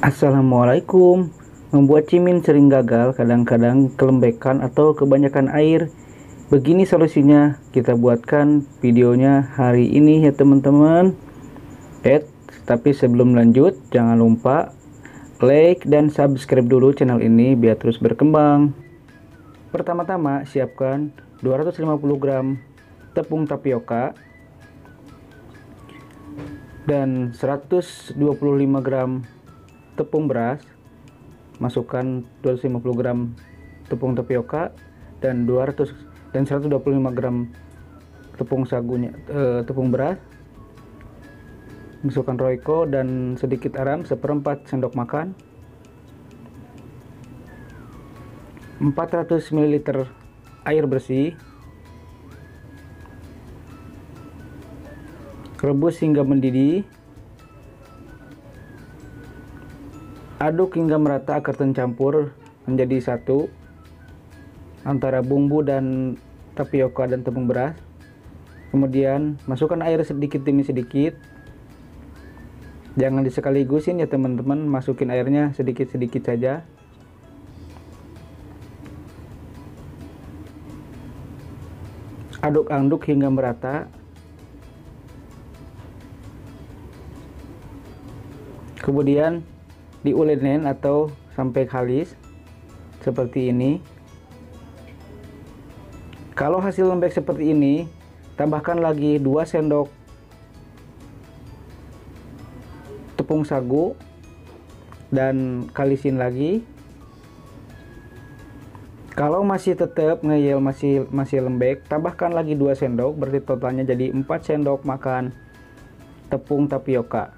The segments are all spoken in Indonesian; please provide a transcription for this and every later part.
Assalamualaikum. Membuat cimin sering gagal, kadang-kadang kelembekan atau kebanyakan air. Begini solusinya, kita buatkan videonya hari ini ya teman-teman. Tapi sebelum lanjut, jangan lupa like dan subscribe dulu channel ini biar terus berkembang. Pertama-tama, siapkan 250 gram tepung tapioka dan 125 gram tepung beras. Masukkan 250 gram tepung tapioka dan 125 gram tepung sagunya, tepung beras. Masukkan royco dan sedikit garam, 1/4 sendok makan. 400 ml air bersih. Rebus hingga mendidih. Aduk hingga merata agar tercampur menjadi satu antara bumbu dan tapioka dan tepung beras. Kemudian masukkan air sedikit demi sedikit. Jangan disekaligusin ya teman-teman, masukin airnya sedikit-sedikit saja. Aduk-aduk hingga merata. Kemudian diulenen atau sampai kalis seperti ini. Kalau hasil lembek seperti ini, tambahkan lagi 2 sendok tepung sagu dan kalisin lagi. Kalau masih tetap ngeyel, masih lembek, tambahkan lagi 2 sendok, berarti totalnya jadi 4 sendok makan tepung tapioka.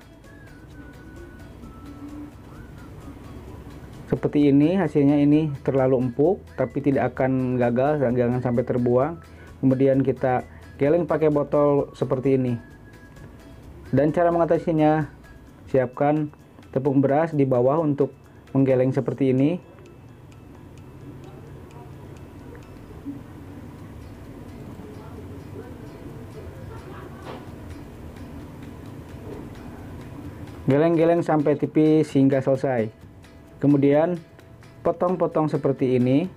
Seperti ini hasilnya, ini terlalu empuk tapi tidak akan gagal, jangan sampai terbuang. Kemudian kita geleng pakai botol seperti ini. Dan cara mengatasinya, siapkan tepung beras di bawah untuk menggeleng seperti ini. Geleng-geleng sampai tipis hingga selesai. Kemudian potong-potong seperti ini.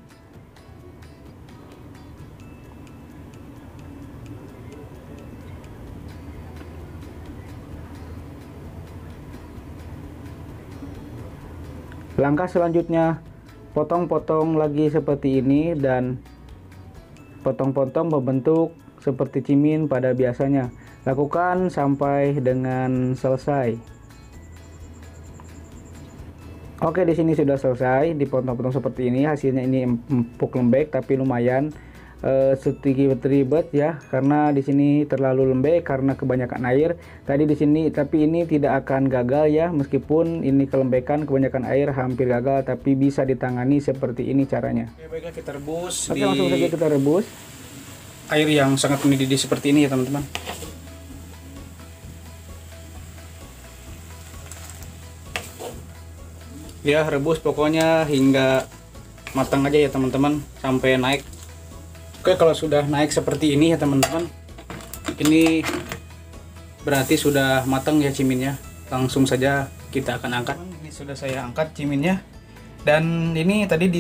Langkah selanjutnya, potong-potong lagi seperti ini dan potong-potong membentuk seperti cimin pada biasanya. Lakukan sampai dengan selesai. Oke, di sini sudah selesai dipotong-potong seperti ini. Hasilnya ini empuk lembek tapi lumayan sedikit ribet ya, karena di sini terlalu lembek karena kebanyakan air. Tadi di sini, tapi ini tidak akan gagal ya, meskipun ini kelembekan kebanyakan air hampir gagal, tapi bisa ditangani seperti ini caranya. Oke, baiklah kita rebus. Oke, langsung saja kita rebus. Air yang sangat mendidih seperti ini ya teman-teman. Ya, rebus pokoknya hingga matang aja ya teman-teman, sampai naik. Oke, kalau sudah naik seperti ini ya teman-teman, ini berarti sudah matang ya ciminnya. Langsung saja kita akan angkat. Ini sudah saya angkat ciminnya. Dan ini tadi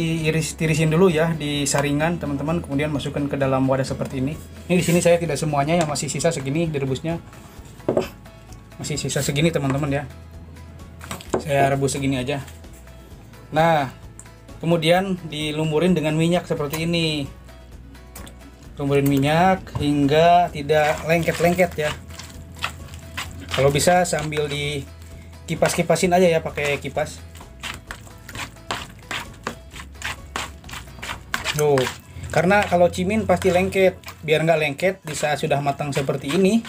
tirisin dulu ya di saringan teman-teman, kemudian masukkan ke dalam wadah seperti ini. Ini di sini saya tidak semuanya, yang masih sisa segini direbusnya. Masih sisa segini teman-teman ya. Saya rebus segini aja. Nah, kemudian dilumurin dengan minyak seperti ini. Lumurin minyak hingga tidak lengket-lengket ya. Kalau bisa sambil di kipas-kipasin aja ya, pakai kipas. Tuh, karena kalau cimin pasti lengket. Biar nggak lengket di saat sudah matang seperti ini,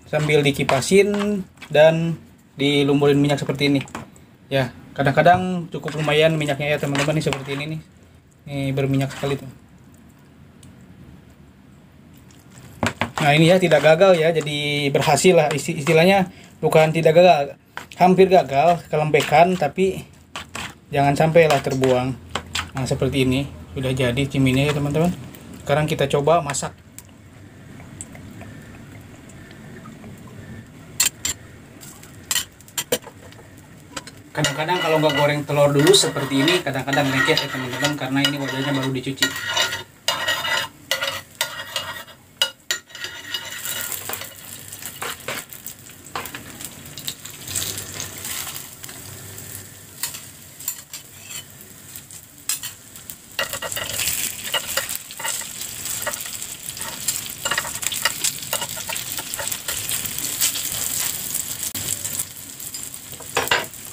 sambil dikipasin dan dilumurin minyak seperti ini. Ya, kadang-kadang cukup lumayan minyaknya ya teman-teman, nih seperti ini nih. Ini berminyak sekali tuh. Nah, ini ya tidak gagal ya, jadi berhasil lah istilahnya, bukan tidak gagal, hampir gagal kelembekan tapi jangan sampai lah terbuang. Nah, seperti ini sudah jadi ciminnya ya teman-teman. Sekarang kita coba masak. Kadang-kadang kalau nggak goreng telur dulu seperti ini, kadang-kadang lengket ya teman-teman, karena ini wadahnya baru dicuci.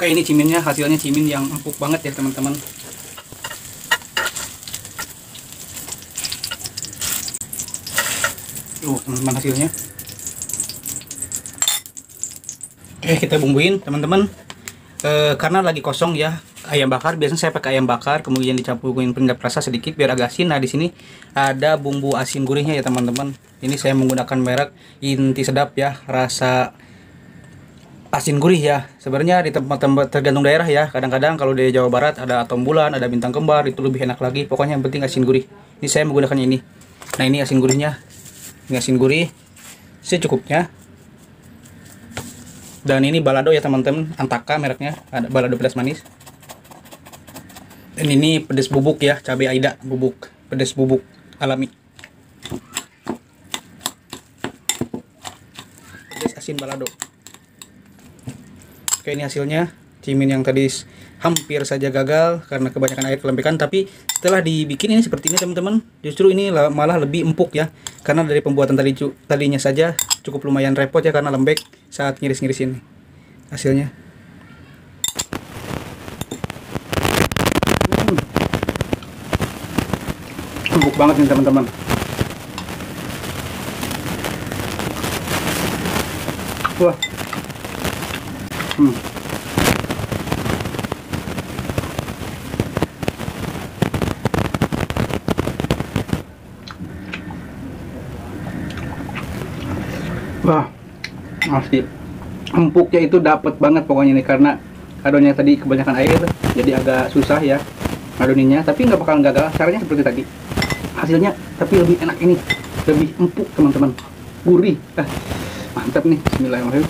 Oke, ini ciminnya, hasilnya cimin yang empuk banget ya teman-teman. Teman-teman hasilnya. Oke, kita bumbuin teman-teman. Karena lagi kosong ya ayam bakar, biasanya saya pakai ayam bakar kemudian dicampurin penyedap rasa sedikit biar agak asin. Nah, di sini ada bumbu asin gurihnya ya teman-teman. Ini saya menggunakan merek Inti Sedap ya, rasa asin gurih ya. Sebenarnya di tempat-tempat tergantung daerah ya. Kadang-kadang kalau di Jawa Barat ada atom bulan, ada bintang kembar, itu lebih enak lagi. Pokoknya yang penting asin gurih. Ini saya menggunakan ini. Nah, ini asin gurihnya. Ini asin gurih secukupnya. Dan ini balado ya teman-teman, Antaka mereknya, ada balado pedas manis. Dan ini pedas bubuk ya, cabai Aida bubuk, pedas bubuk alami. Pedas asin balado. Oke, ini hasilnya cimin yang tadi hampir saja gagal karena kebanyakan air kelembekan, tapi setelah dibikin ini seperti ini teman-teman. Justru ini malah lebih empuk ya, karena dari pembuatan tadinya saja cukup lumayan repot ya karena lembek saat ngiris-ngiris ini. Hasilnya empuk banget nih teman-teman. Wah. Wah, masih empuknya itu dapat banget pokoknya nih, karena adonnya tadi kebanyakan air jadi agak susah ya adoninya, tapi nggak bakal gagal. Caranya seperti tadi, hasilnya tapi lebih enak ini, lebih empuk teman-teman, gurih. Mantap nih, bismillahirrahmanirrahim.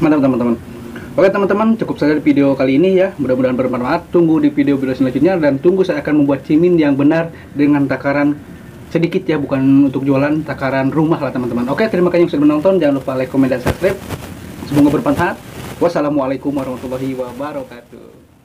Mantap teman-teman. Oke teman-teman, cukup saja di video kali ini ya. Mudah-mudahan bermanfaat. Tunggu di video-video selanjutnya, dan tunggu saya akan membuat cimin yang benar dengan takaran sedikit ya, bukan untuk jualan, takaran rumah lah teman-teman. Oke, terima kasih yang sudah menonton. Jangan lupa like, komen, dan subscribe. Semoga bermanfaat. Wassalamualaikum warahmatullahi wabarakatuh.